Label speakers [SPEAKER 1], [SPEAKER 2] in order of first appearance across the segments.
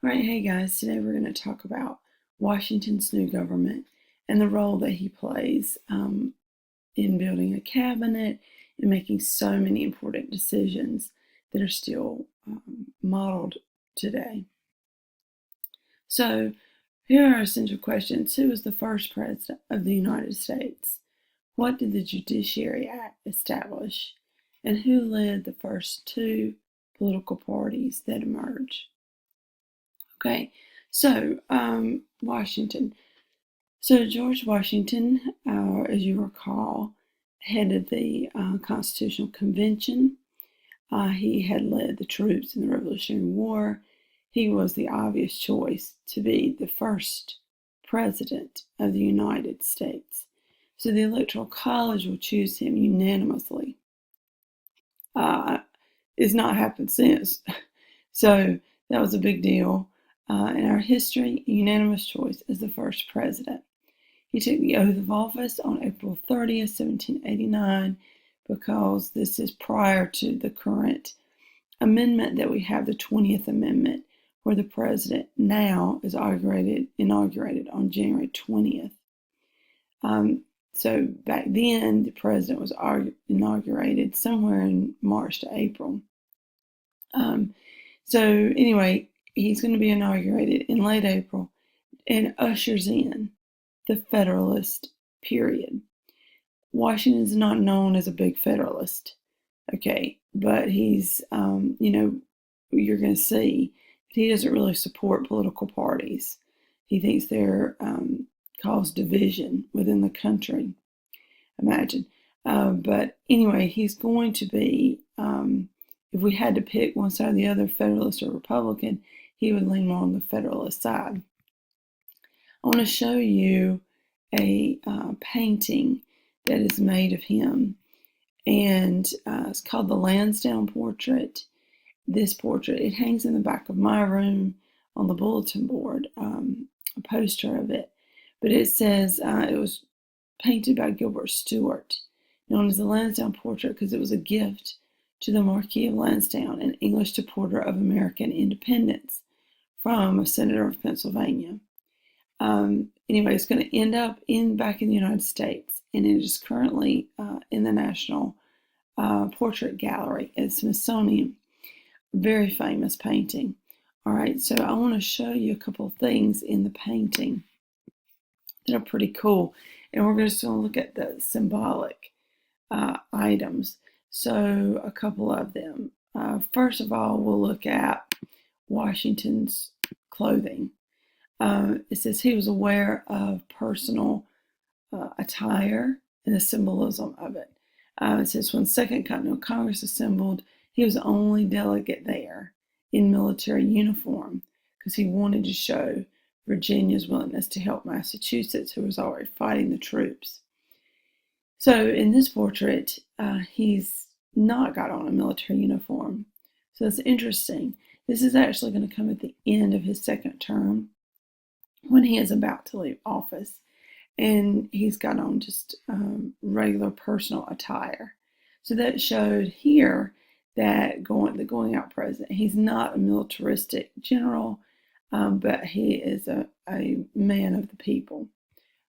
[SPEAKER 1] All right, hey guys, today we're going to talk about Washington's new government and the role that he plays in building a cabinet and making so many important decisions that are still modeled today. So, here are essential questions. Who was the first president of the United States? What did the Judiciary Act establish? And who led the first two political parties that emerged? Okay, so Washington. So George Washington, as you recall, headed the Constitutional Convention. He had led the troops in the Revolutionary War. He was the obvious choice to be the first president of the United States. So the Electoral College will choose him unanimously. It's not happened since. So that was a big deal. In our history, a unanimous choice as the first president. He took the oath of office on April 30th, 1789, because this is prior to the current amendment that we have, the 20th Amendment, where the president now is inaugurated on January 20th. So back then, the president was inaugurated somewhere in March to April. So anyway, he's going to be inaugurated in late April and ushers in the Federalist period. Washington is not known as a big Federalist, okay, but he's, you're going to see he doesn't really support political parties. He thinks they're cause division within the country, imagine. But anyway, he's going to be, if we had to pick one side or the other, Federalist or Republican, he would lean more on the Federalist side. I want to show you a painting that is made of him, and it's called the Lansdowne Portrait. This portrait, it hangs in the back of my room on the bulletin board, a poster of it, but it says it was painted by Gilbert Stuart, known as the Lansdowne Portrait because it was a gift to the Marquis of Lansdowne, an English supporter of American independence, from a senator of Pennsylvania. Anyway, it's going to end up back in the United States, and it is currently in the National Portrait Gallery at Smithsonian. Very famous painting. All right, so I want to show you a couple of things in the painting that are pretty cool, and we're just going to look at the symbolic items. So a couple of them. First of all, we'll look at Washington's clothing. It says he was aware of personal attire and the symbolism of it. It says when Second Continental Congress assembled, he was the only delegate there in military uniform because he wanted to show Virginia's willingness to help Massachusetts, who was already fighting the troops. So in this portrait, he's not got on a military uniform. So it's interesting. This is actually going to come at the end of his second term when he is about to leave office. And he's got on just regular personal attire. So that showed here that the going out president, he's not a militaristic general, but he is a man of the people.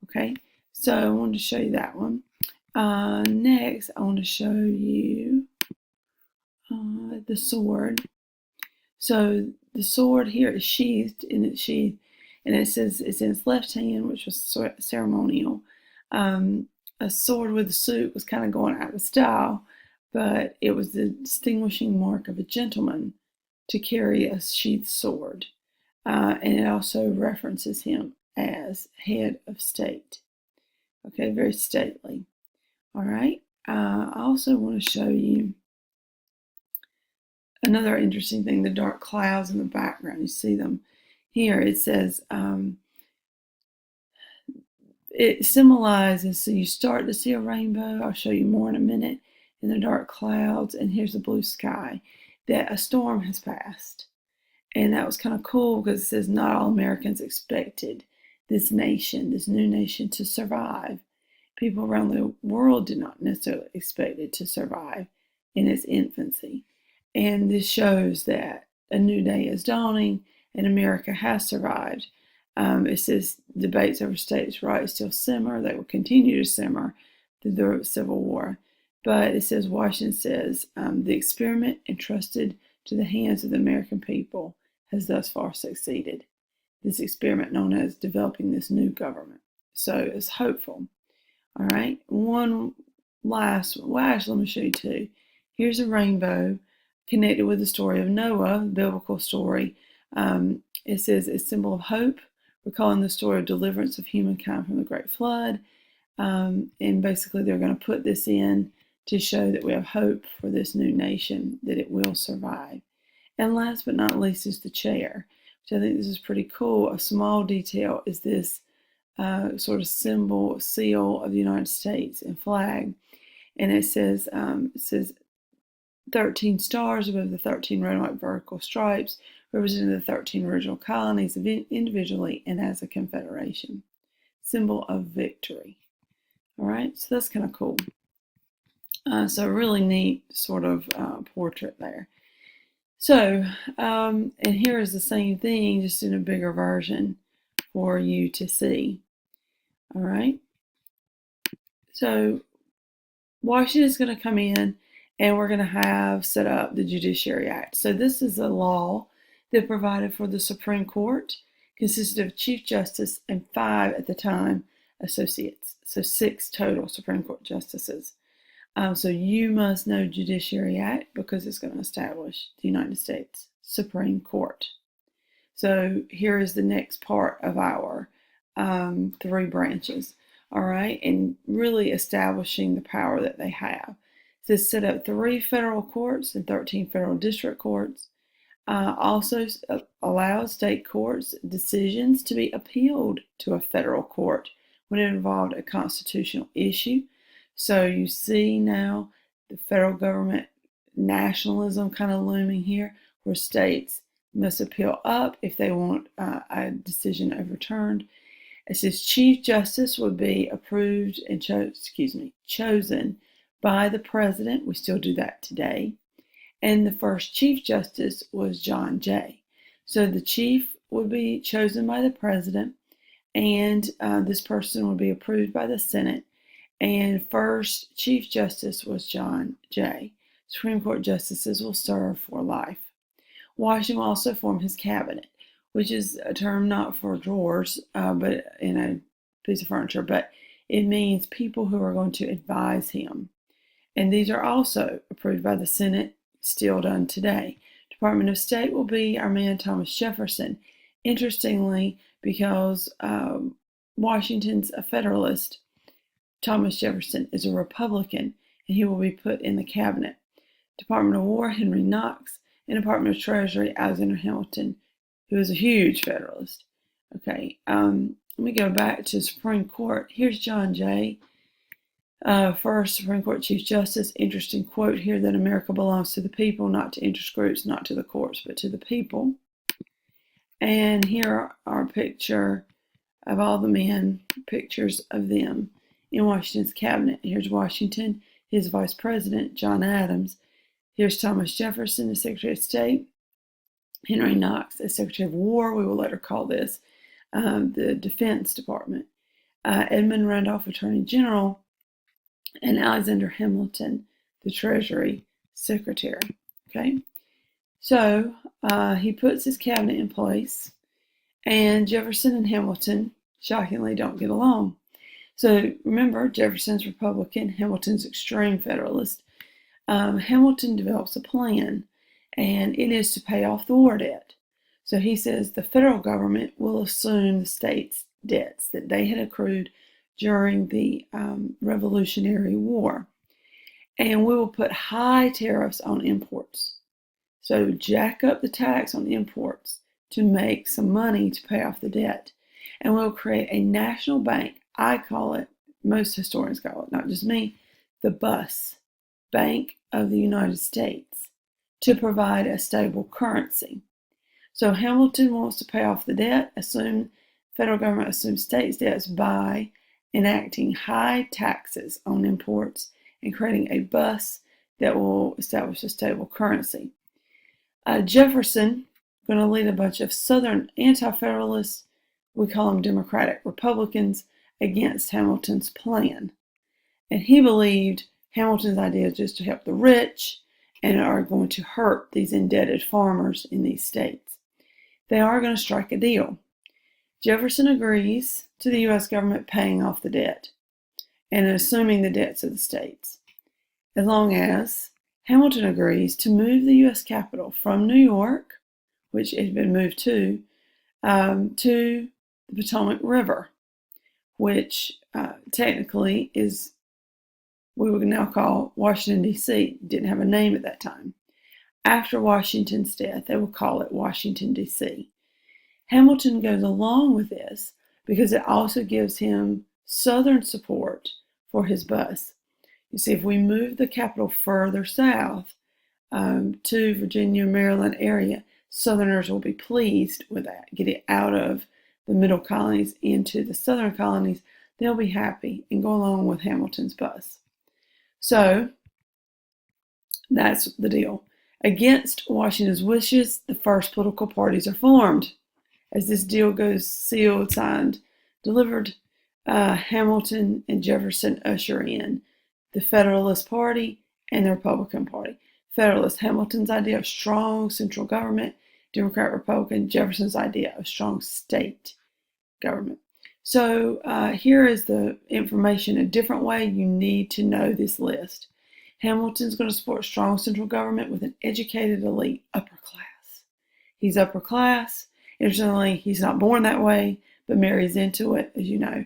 [SPEAKER 1] Okay, so I wanted to show you that one. Next, I want to show you the sword. So the sword here is sheathed in its sheath, and it says it's in its left hand, which was ceremonial. A sword with a suit was kind of going out of style, but it was the distinguishing mark of a gentleman to carry a sheathed sword. And it also references him as head of state. Okay, very stately. All right. I also want to show you another interesting thing, the dark clouds in the background. You see them here. It says, it symbolizes, so you start to see a rainbow. I'll show you more in a minute. In the dark clouds, and here's the blue sky, that a storm has passed. And that was kind of cool because it says not all Americans expected this nation, this new nation, to survive. People around the world did not necessarily expect it to survive in its infancy. And this shows that a new day is dawning and America has survived. It says debates over states' rights still simmer. They will continue to simmer through the Civil War. But it says, Washington says, the experiment entrusted to the hands of the American people has thus far succeeded. This experiment known as developing this new government. So it's hopeful. All right. One last, well, actually, let me show you two. Here's a rainbow connected with the story of Noah, the biblical story. It says it's a symbol of hope, recalling the story of deliverance of humankind from the great flood. And basically, they're going to put this in to show that we have hope for this new nation, that it will survive. And last but not least is the chair, which I think this is pretty cool. A small detail is this sort of symbol, seal of the United States and flag. And it says 13 stars above the 13 red and white vertical stripes, representing the 13 original colonies individually and as a confederation. Symbol of victory. All right, so that's kind of cool. So a really neat sort of portrait there. So, and here is the same thing, just in a bigger version for you to see. All right. So Washington is going to come in and we're going to have set up the Judiciary Act. So this is a law that provided for the Supreme Court, consisted of Chief Justice and 5 at the time associates. So 6 total Supreme Court justices. So you must know Judiciary Act because it's going to establish the United States Supreme Court. So here is the next part of our 3 branches, all right, and really establishing the power that they have. It says set up 3 federal courts and 13 federal district courts. Also allows state courts decisions to be appealed to a federal court when it involved a constitutional issue. So you see now the federal government nationalism kind of looming here, where states must appeal up if they want a decision overturned. It says Chief Justice would be approved and chosen by the President. We still do that today. And the first Chief Justice was John Jay. So the Chief would be chosen by the President, and this person would be approved by the Senate. And first Chief Justice was John Jay. Supreme Court justices will serve for life. Washington will also form his cabinet, which is a term not for drawers, but in a piece of furniture, but it means people who are going to advise him. And these are also approved by the Senate, still done today. Department of State will be our man Thomas Jefferson. Interestingly, because Washington's a Federalist, Thomas Jefferson is a Republican, and he will be put in the cabinet. Department of War, Henry Knox, and Department of Treasury, Alexander Hamilton, who is a huge Federalist. Okay, let me go back to Supreme Court. Here's John Jay, first Supreme Court Chief Justice. Interesting quote here that America belongs to the people, not to interest groups, not to the courts, but to the people. And here are a picture of all the men, pictures of them in Washington's cabinet. Here's Washington, his Vice President, John Adams. Here's Thomas Jefferson, the Secretary of State. Henry Knox, as Secretary of War. We will later call this the Defense Department. Edmund Randolph, Attorney General. And Alexander Hamilton, the Treasury Secretary. Okay, so he puts his cabinet in place, and Jefferson and Hamilton, shockingly, don't get along. So remember, Jefferson's Republican, Hamilton's extreme Federalist. Hamilton develops a plan, and it is to pay off the war debt. So he says the federal government will assume the state's debts that they had accrued during the Revolutionary War. And we will put high tariffs on imports. So jack up the tax on imports to make some money to pay off the debt. And we'll create a national bank. I call it, most historians call it, not just me, the BUS, Bank of the United States, to provide a stable currency. So Hamilton wants to pay off the debt, federal government assumes states' debts by enacting high taxes on imports and creating a BUS that will establish a stable currency. Jefferson going to lead a bunch of Southern anti-federalists, we call them Democratic Republicans, against Hamilton's plan. And he believed Hamilton's ideas just to help the rich and are going to hurt these indebted farmers in these states. They are going to strike a deal. Jefferson agrees to the U.S. government paying off the debt and assuming the debts of the states, as long as Hamilton agrees to move the U.S. capital from New York, which it had been moved to the Potomac River, which technically is, we would now call Washington, D.C. Didn't have a name at that time. After Washington's death, they will call it Washington, D.C. Hamilton goes along with this because it also gives him Southern support for his bus. You see, if we move the capital further south to Virginia, Maryland area, Southerners will be pleased with that. Get it out of the middle colonies into the Southern colonies. They'll be happy and go along with Hamilton's bus. So that's the deal. Against Washington's wishes, the first political parties are formed. As this deal goes sealed, signed, delivered, Hamilton and Jefferson usher in the Federalist Party and the Republican Party. Federalist, Hamilton's idea of strong central government. Democrat, Republican, Jefferson's idea of strong state government. So here is the information a different way. You need to know this list. Hamilton's going to support strong central government with an educated elite upper class. He's upper class. Interestingly, he's not born that way, but marries into it, as you know.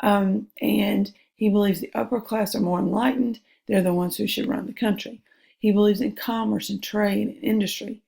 [SPEAKER 1] And he believes the upper class are more enlightened. They're the ones who should run the country. He believes in commerce and trade and industry,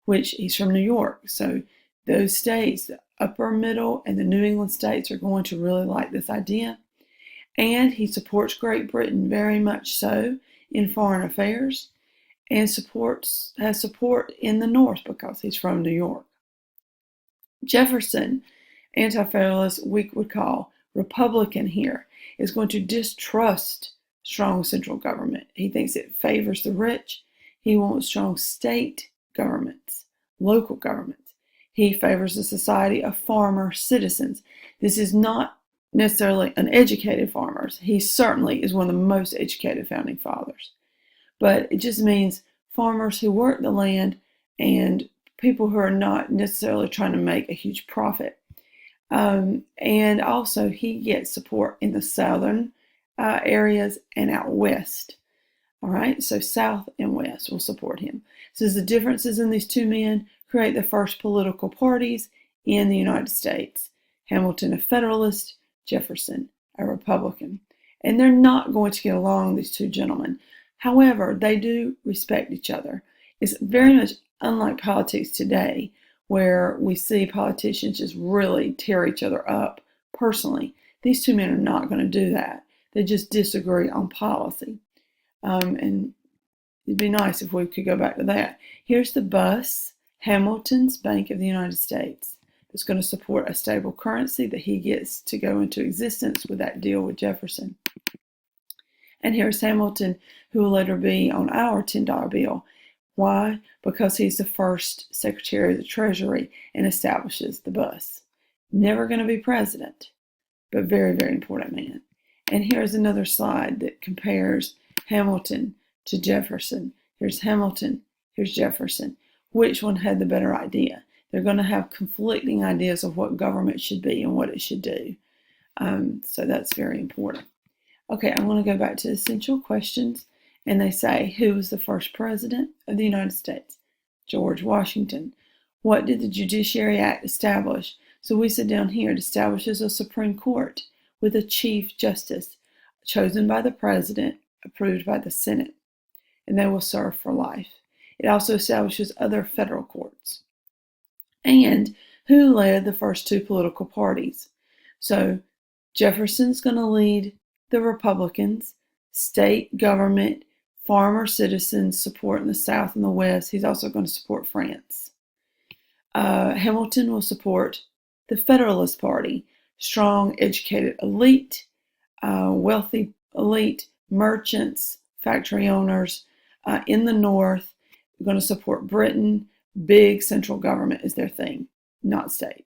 [SPEAKER 1] which he's from New York. So those states, the upper middle and the New England states, are going to really like this idea. And he supports Great Britain very much so in foreign affairs, and has support in the North because he's from New York. Jefferson, anti-federalist, we would call Republican here, is going to distrust strong central government. He thinks it favors the rich. He wants strong state governments, local governments. He favors a society of farmer citizens. This is not necessarily uneducated farmers. He certainly is one of the most educated founding fathers. But it just means farmers who work the land and people who are not necessarily trying to make a huge profit. And also he gets support in the southern areas and out west. All right, so south and west will support him. So the differences in these two men create the first political parties in the United States. Hamilton, a Federalist, Jefferson, a Republican. And they're not going to get along, these two gentlemen. However, they do respect each other. It's very much unlike politics today, where we see politicians just really tear each other up personally. These two men are not going to do that. They just disagree on policy. And it'd be nice if we could go back to that. Here's the bus, Hamilton's Bank of the United States, that's going to support a stable currency that he gets to go into existence with that deal with Jefferson. And here's Hamilton, who will later be on our $10 bill. Why? Because he's the first Secretary of the Treasury and establishes the bus. Never going to be president, but very, very important man. And here's another slide that compares Hamilton to Jefferson. Here's Hamilton, here's Jefferson. Which one had the better idea? They're going to have conflicting ideas of what government should be and what it should do. So that's very important. Okay, I'm going to go back to essential questions. And they say, who was the first president of the United States? George Washington. What did the Judiciary Act establish? So we sit down here, it establishes a Supreme Court with a Chief Justice chosen by the President, approved by the Senate, and they will serve for life. It also establishes other federal courts. And who led the first two political parties? So Jefferson's going to lead the Republicans, state government, farmer citizens support in the South and the West. He's also going to support France. Hamilton will support the Federalist Party, strong, educated elite, wealthy elite, merchants, factory owners in the North. We're going to support Britain, big central government is their thing, not state.